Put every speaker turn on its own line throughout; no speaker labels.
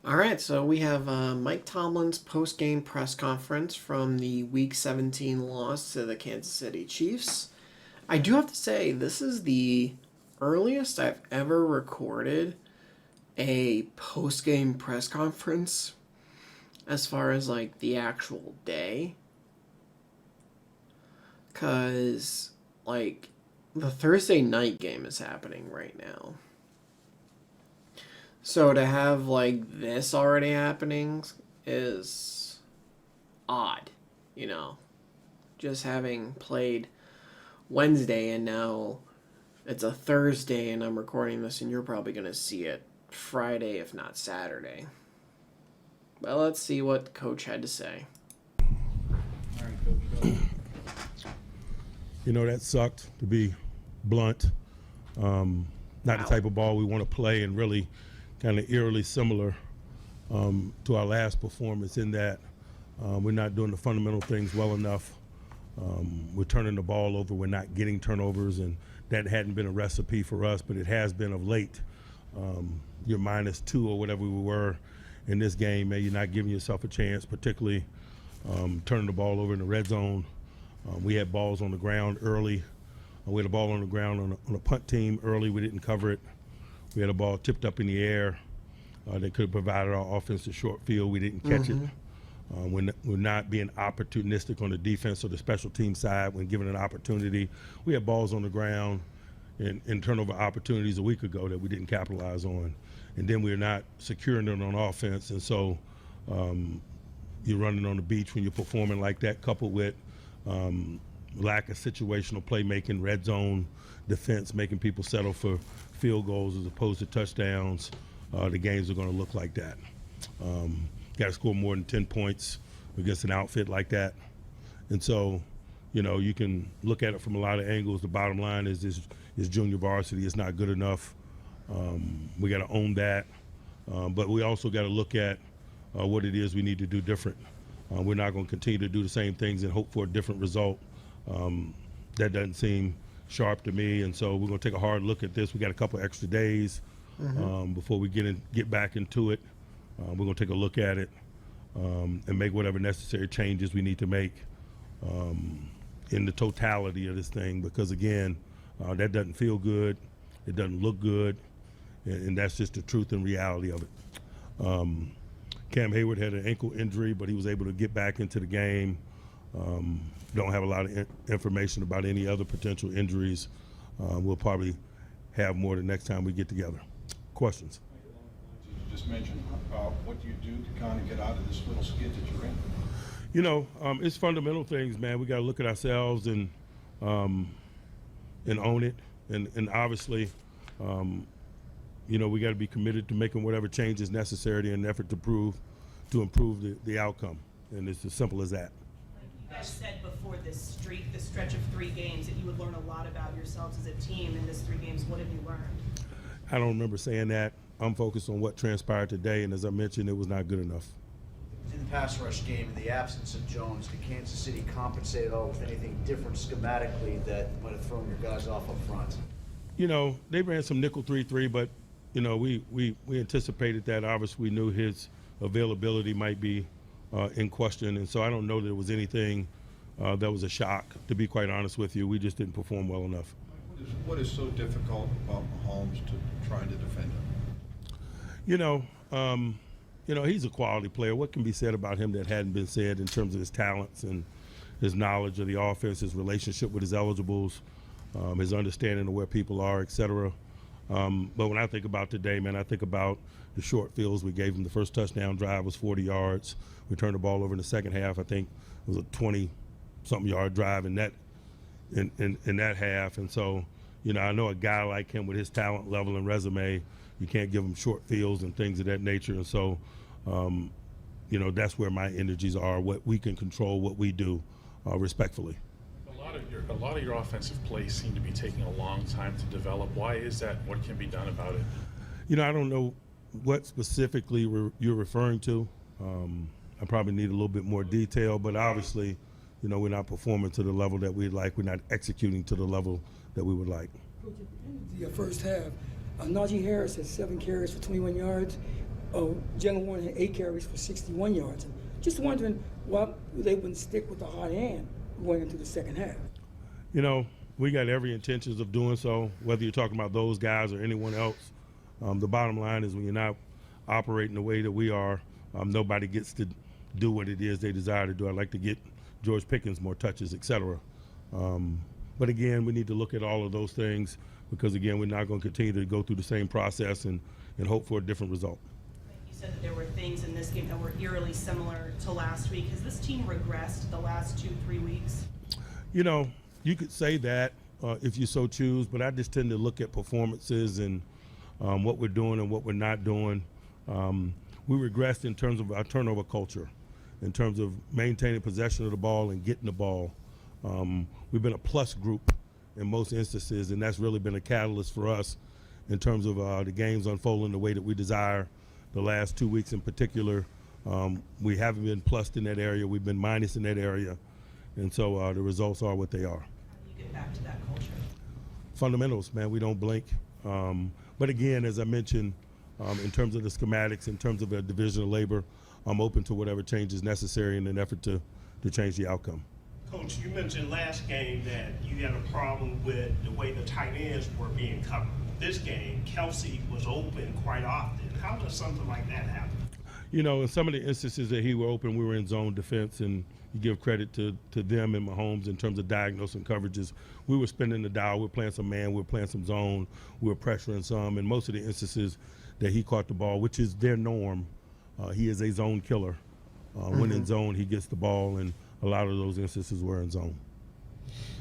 All right, so we have Mike Tomlin's post-game press conference from the Week 17 loss to the Kansas City Chiefs. I do have to say, this is the earliest I've ever recorded a post-game press conference as far as like the actual day. Because, like, the Thursday night game is happening right now. So to have like this already happening is odd, you know. Just having played Wednesday and now it's a Thursday and I'm recording this and you're probably going to see it Friday if not Saturday. But let's see what Coach had to say.
All right, Coach.
That sucked, to be blunt. Not the type of ball we want to play, and really kind of eerily similar to our last performance in that we're not doing the fundamental things well enough. We're turning the ball over. We're not getting turnovers, and that hadn't been a recipe for us, but it has been of late. You're -2 or whatever we were in this game, man. You're not giving yourself a chance, particularly turning the ball over in the red zone. We had balls on the ground early. We had a ball on the ground on a punt team early. We didn't cover it. We had a ball tipped up in the air that could have provided our offense a short field. We didn't catch it. We're not being opportunistic on the defense or the special team side when given an opportunity. We had balls on the ground and turnover opportunities a week ago that we didn't capitalize on. And then we're not securing it on offense. And so you're running on the beach when you're performing like that, coupled with lack of situational playmaking, red zone defense, making people settle for field goals as opposed to touchdowns. The games are going to look like that. Got to score more than 10 points against an outfit like that. And so, you can look at it from a lot of angles. The bottom line is junior varsity is not good enough. We got to own that. But we also got to look at what it is we need to do different. We're not going to continue to do the same things and hope for a different result. That doesn't seem sharp to me, and so we're going to take a hard look at this. We got a couple extra days before we get back into it. We're going to take a look at it and make whatever necessary changes we need to make in the totality of this thing, because again, that doesn't feel good, it doesn't look good, and that's just the truth and reality of it. Cam Hayward had an ankle injury, but he was able to get back into the game. Don't have a lot of information about any other potential injuries. We'll probably have more the next time we get together. Questions?
You just mentioned what do you do to kind of get out of this little skid that you're in?
It's fundamental things, man. We got to look at ourselves and own it. And obviously, we got to be committed to making whatever changes necessary in an effort to improve the outcome. And it's as simple as that.
You guys said before this stretch of 3 games, that you would learn a lot about yourselves as a team in this 3 games. What have you learned?
I don't remember saying that. I'm focused on what transpired today, and as I mentioned, it was not good enough.
In the pass rush game, in the absence of Jones, did Kansas City compensate at all with anything different schematically that might have thrown your guys off up front?
They ran some nickel 3-3, but we anticipated that. Obviously, we knew his availability might be in question, and so I don't know that it was anything that was a shock, to be quite honest with you. We just didn't perform well enough.
What is so difficult about Mahomes to trying to defend him?
He's a quality player. What can be said about him that hadn't been said in terms of his talents and his knowledge of the offense, his relationship with his eligibles, his understanding of where people are, et cetera. But when I think about today, man, I think about the short fields we gave him. The first touchdown drive was 40 yards. We turned the ball over in the second half. I think it was a 20-something yard drive in that half. And so, I know a guy like him with his talent level and resume, you can't give him short fields and things of that nature. And so, that's where my energies are, what we can control, what we do, respectfully.
A lot of your offensive plays seem to be taking a long time to develop. Why is that? What can be done about it?
I don't know what specifically you're referring to. I probably need a little bit more detail, but obviously, we're not performing to the level that we'd like. We're not executing to the level that we would like.
Coach, at the end of the first half, Najee Harris had 7 carries for 21 yards. Jalen Warren had 8 carries for 61 yards. And just wondering why they wouldn't stick with the hot hand going into the second half.
You know, we got every intentions of doing so, whether you're talking about those guys or anyone else. The bottom line is when you're not operating the way that we are, nobody gets to do what it is they desire to do. I'd like to get George Pickens more touches, et cetera. But again, we need to look at all of those things because, again, we're not going to continue to go through the same process and hope for a different result.
You said that there were things in this game that were eerily similar to last week. Has this team regressed the last 2-3 weeks?
You know, you could say that if you so choose, but I just tend to look at performances and what we're doing and what we're not doing. We regressed in terms of our turnover culture, in terms of maintaining possession of the ball and getting the ball. We've been a plus group in most instances, and that's really been a catalyst for us in terms of the games unfolding the way that we desire. The last 2 weeks in particular, we haven't been plussed in that area. We've been minus in that area. And so the results are what they are.
How do you get back to that culture?
Fundamentals, man, we don't blink. But again, as I mentioned, in terms of the schematics, in terms of a division of labor, I'm open to whatever change is necessary in an effort to change the outcome.
Coach, you mentioned last game that you had a problem with the way the tight ends were being covered. This game, Kelsey was open quite often. How does something like that happen?
You know, in some of the instances that he were open, we were in zone defense, and you give credit to them and Mahomes in terms of diagnosing coverages. We were spinning the dial. We were playing some man. We were playing some zone. We were pressuring some. And most of the instances that he caught the ball, which is their norm, he is a zone killer. When in zone, he gets the ball, and a lot of those instances were in zone.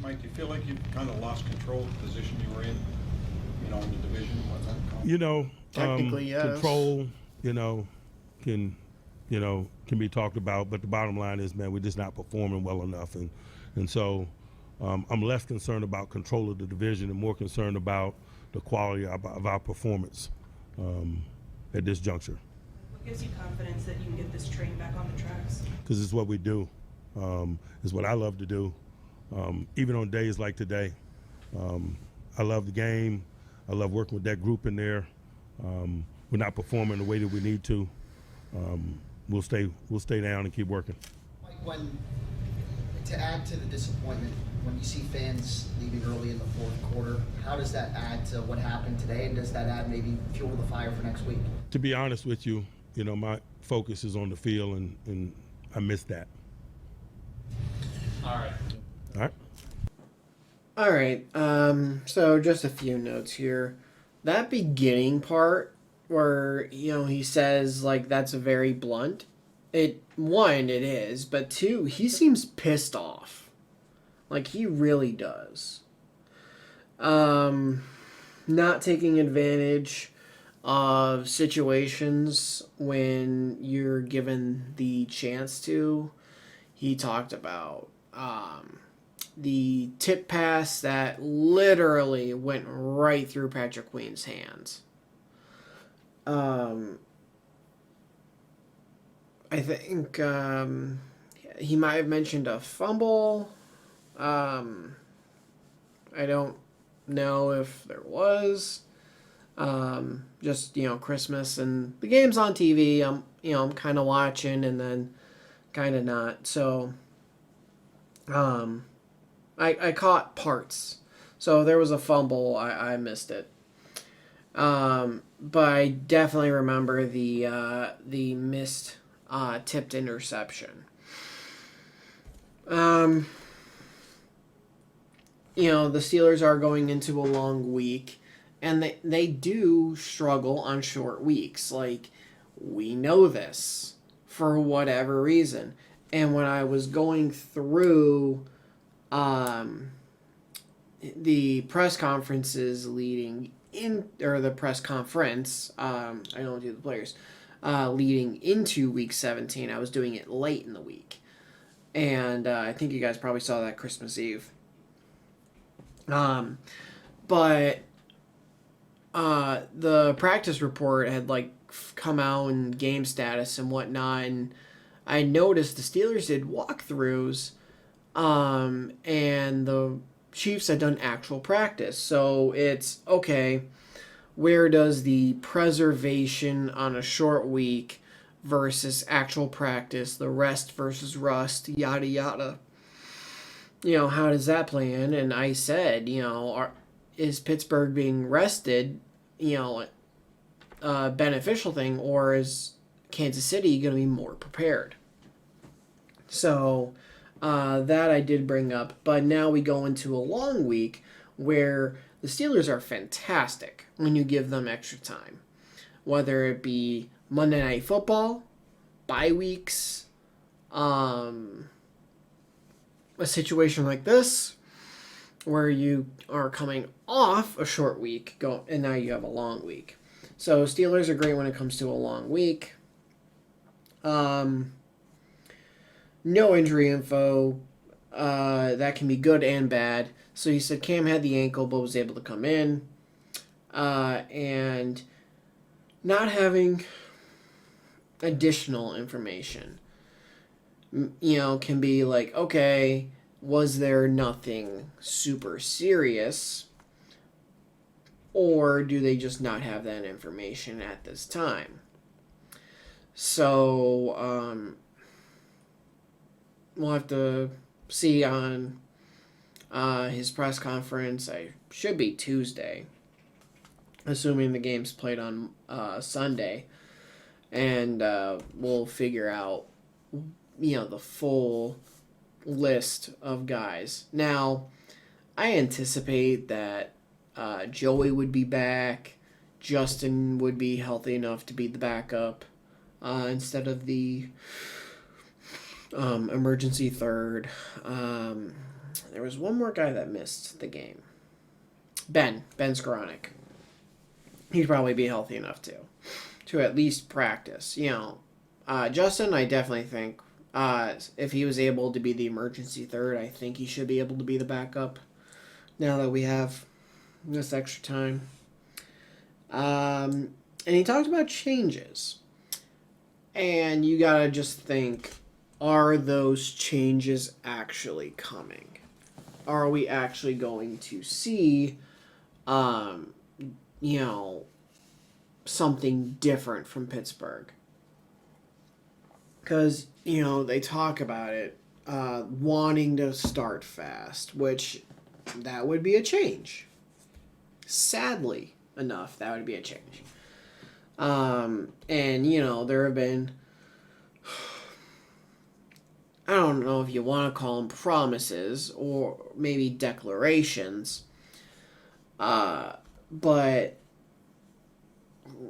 Mike, do you feel like you've kind of lost control of the position you were in, you know, in the division?
You know,
Technically, yes.
Control, can be talked about, but the bottom line is, man, we're just not performing well enough, and so I'm less concerned about control of the division and more concerned about the quality of our performance at this juncture.
What gives you confidence that you can get this train back on the tracks?
Because it's what we do. It's what I love to do. Even on days like today, I love the game. I love working with that group in there. We're not performing the way that we need to. We'll stay down and keep working.
Mike, to add to the disappointment, when you see fans leaving early in the fourth quarter, how does that add to what happened today, and does that add maybe fuel the fire for next week?
To be honest with you, my focus is on the field, and I miss that.
All right.
All right.
All right. So just a few notes here. That beginning part where, he says, like, that's very blunt. One, it is, but two, he seems pissed off. Like, he really does. Not taking advantage of situations when you're given the chance to. He talked about the tip pass that literally went right through Patrick Queen's hands. I think he might have mentioned a fumble. I don't know if there was. Just, Christmas and the game's on TV. I'm kind of watching and then kind of not. So, I caught parts. So there was a fumble. I missed it. But I definitely remember the missed tipped interception. The Steelers are going into a long week, and they do struggle on short weeks. Like, we know this for whatever reason. And when I was going through the press conferences leading in, or the press conference, I don't do the players, leading into week 17, I was doing it late in the week. And I think you guys probably saw that Christmas Eve. But the practice report had come out and game status and whatnot, and I noticed the Steelers did walkthroughs, and the Chiefs had done actual practice. So it's okay. where does the preservation on a short week versus actual practice, the rest versus rust, yada yada, how does that play in? And I said, is Pittsburgh being rested, a beneficial thing, or is Kansas City going to be more prepared? So that I did bring up, but now we go into a long week where the Steelers are fantastic when you give them extra time, whether it be Monday Night Football, bye weeks, a situation like this where you are coming off a short week, and now you have a long week. So Steelers are great when it comes to a long week. No injury info. That can be good and bad. So he said Cam had the ankle but was able to come in. And not having additional information, can be like, okay, was there nothing super serious? Or do they just not have that information at this time? So, we'll have to see on his press conference. I should be Tuesday, assuming the game's played on Sunday. And we'll figure out, the full list of guys. Now, I anticipate that Joey would be back. Justin would be healthy enough to be the backup instead of the emergency third. There was one more guy that missed the game. Ben Skowronek. He'd probably be healthy enough to at least practice. Justin, I definitely think if he was able to be the emergency third, I think he should be able to be the backup now that we have this extra time. And he talked about changes. And you gotta just think, are those changes actually coming? Are we actually going to see, something different from Pittsburgh? Because, they talk about it, wanting to start fast, which that would be a change. Sadly enough, that would be a change. And, there have been, I don't know if you want to call them promises or maybe declarations, but,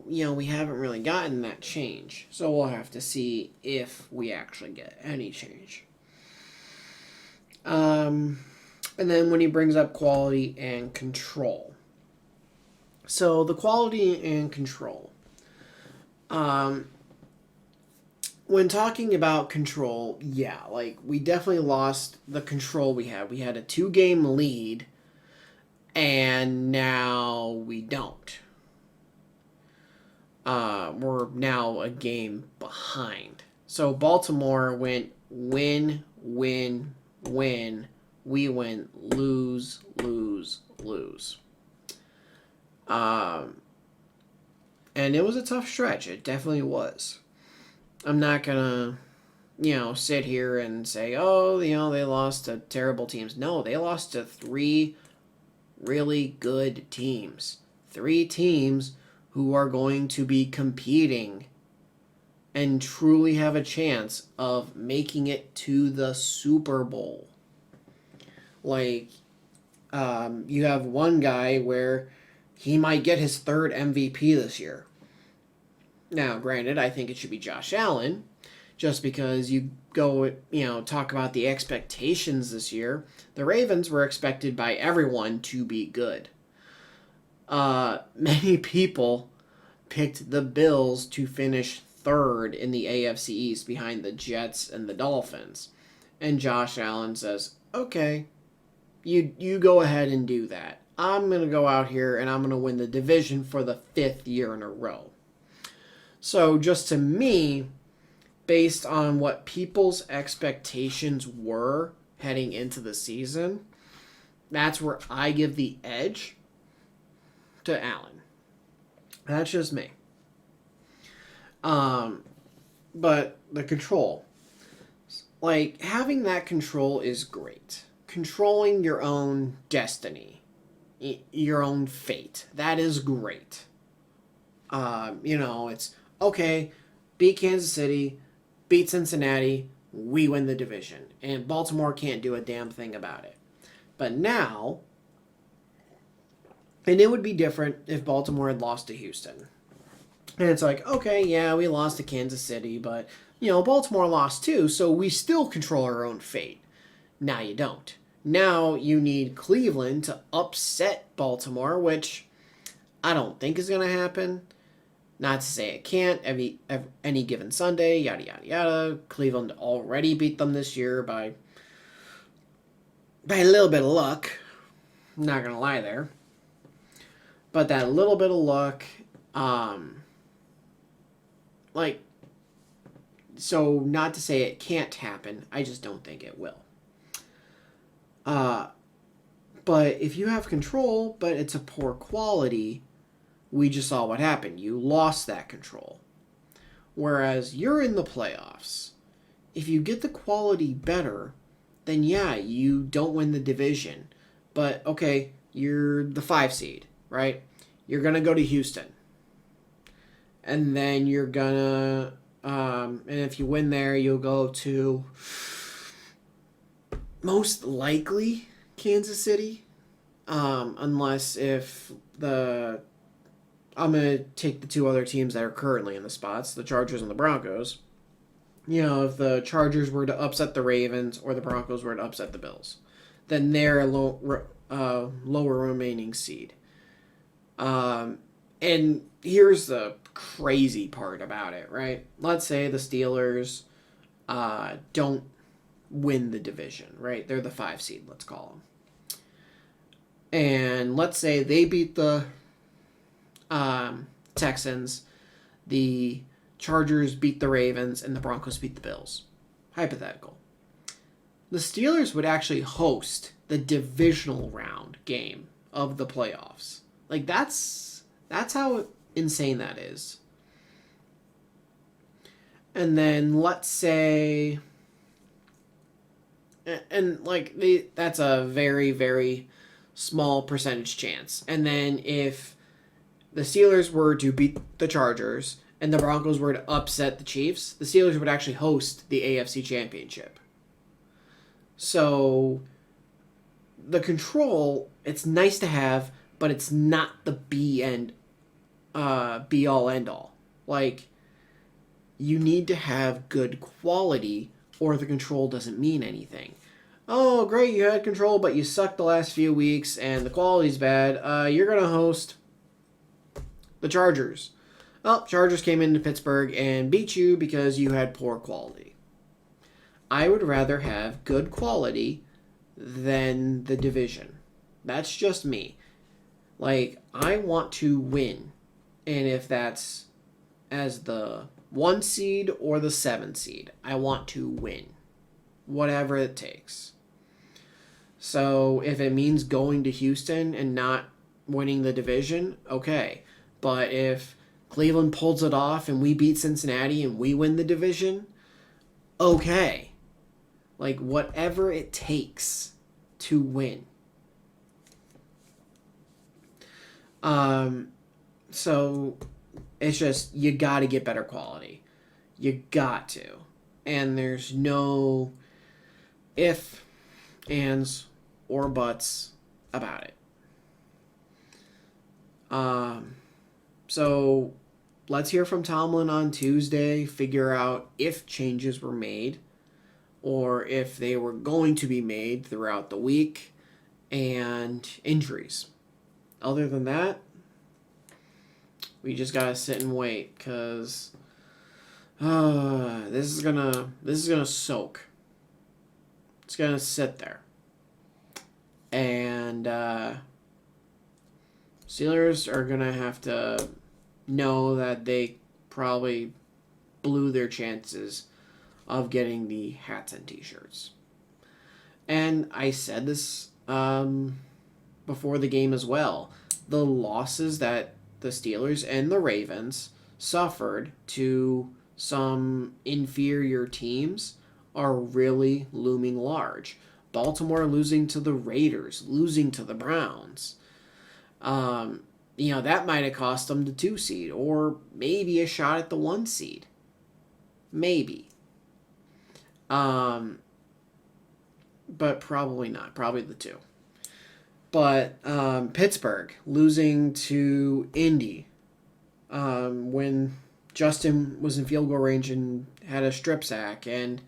we haven't really gotten that change. So we'll have to see if we actually get any change. And then when he brings up quality and control. So the quality and control. When talking about control, we definitely lost the control we had. We had a 2-game lead, and now we don't. We're now a game behind. So Baltimore went win, win, win. We went lose, lose, lose. And it was a tough stretch. It definitely was. I'm not going to, sit here and say, oh, they lost to terrible teams. No, they lost to 3 really good teams. 3 teams who are going to be competing and truly have a chance of making it to the Super Bowl. You have one guy where he might get his 3rd MVP this year. Now, granted, I think it should be Josh Allen, just because you go, talk about the expectations this year. The Ravens were expected by everyone to be good. Many people picked the Bills to finish 3rd in the AFC East behind the Jets and the Dolphins. And Josh Allen says, okay, you go ahead and do that. I'm going to go out here and I'm going to win the division for the 5th year in a row. So just to me, based on what people's expectations were heading into the season, that's where I give the edge to Allen. That's just me. But the control, like, having that control is great. Controlling your own destiny, your own fate, that is great. It's okay, beat Kansas City, beat Cincinnati, we win the division. And Baltimore can't do a damn thing about it. But now, and it would be different if Baltimore had lost to Houston. And it's like, okay, yeah, we lost to Kansas City, but, Baltimore lost too, so we still control our own fate. Now you don't. Now you need Cleveland to upset Baltimore, which I don't think is going to happen. Not to say it can't. Any given Sunday, yada, yada, yada. Cleveland already beat them this year by a little bit of luck. I'm not going to lie there. But that little bit of luck, so not to say it can't happen, I just don't think it will. But if you have control, but it's a poor quality, we just saw what happened. You lost that control. Whereas you're in the playoffs. If you get the quality better, then yeah, you don't win the division. But okay, you're the 5 seed, right? You're going to go to Houston. And then you're going to, and if you win there, you'll go to most likely Kansas City. Unless if I'm going to take the 2 other teams that are currently in the spots, the Chargers and the Broncos. If the Chargers were to upset the Ravens or the Broncos were to upset the Bills, then they're a lower remaining seed. And here's the crazy part about it, right? Let's say the Steelers don't win the division, right? They're the 5 seed, let's call them. And let's say they beat the Texans, the Chargers beat the Ravens, and the Broncos beat the Bills. Hypothetical. The Steelers would actually host the divisional round game of the playoffs. Like, that's how insane that is. And then let's say, and like that's a very, very small percentage chance. And then if the Steelers were to beat the Chargers and the Broncos were to upset the Chiefs, the Steelers would actually host the AFC Championship. So the control, it's nice to have, but it's not the be all end all. Like, you need to have good quality or the control doesn't mean anything. Oh, great, you had control, but you sucked the last few weeks and the quality's bad. You're going to host the Chargers. Well, Chargers came into Pittsburgh and beat you because you had poor quality. I would rather have good quality than the division. That's just me. Like, I want to win. And if that's as the 1 seed or the 7 seed, I want to win. Whatever it takes. So if it means going to Houston and not winning the division, okay. But if Cleveland pulls it off and we beat Cincinnati and we win the division, okay. Like, whatever it takes to win. So it's just, you got to get better quality. You got to. And there's no if, ands, or buts about it. So let's hear from Tomlin on Tuesday, figure out if changes were made or if they were going to be made throughout the week, and injuries. Other than that, we just gotta sit and wait, because this is gonna soak. It's gonna sit there. And Steelers are gonna have to know that they probably blew their chances of getting the hats and t-shirts. And I said this before the game as well. The losses that the Steelers and the Ravens suffered to some inferior teams are really looming large. Baltimore losing to the Raiders, losing to the Browns. That might have cost them the 2 seed or maybe a shot at the 1 seed. Maybe. But probably not. Probably the 2. But Pittsburgh losing to Indy when Justin was in field goal range and had a strip sack, and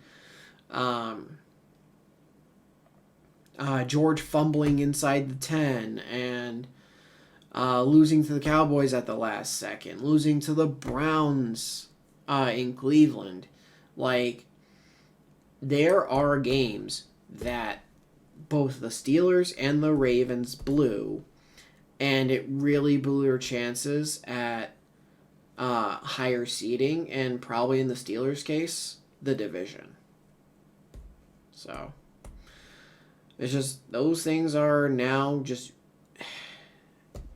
George fumbling inside the 10, and losing to the Cowboys at the last second, losing to the Browns in Cleveland. Like, there are games that both the Steelers and the Ravens blew, and it really blew their chances at higher seeding, and probably in the Steelers' case, the division. So, it's just, those things are now just,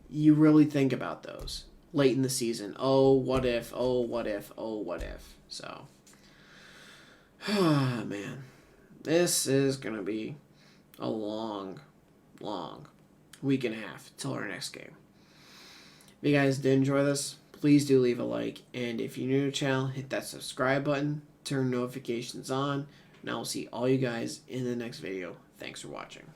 you really think about those late in the season. Oh, what if, oh, what if, oh, what if. So, man, this is going to be a long week and a half till our next game. If you guys did enjoy this, please do leave a like, and if you're new to the channel, hit that subscribe button, turn notifications on, and I will see all you guys in the next video. Thanks for watching.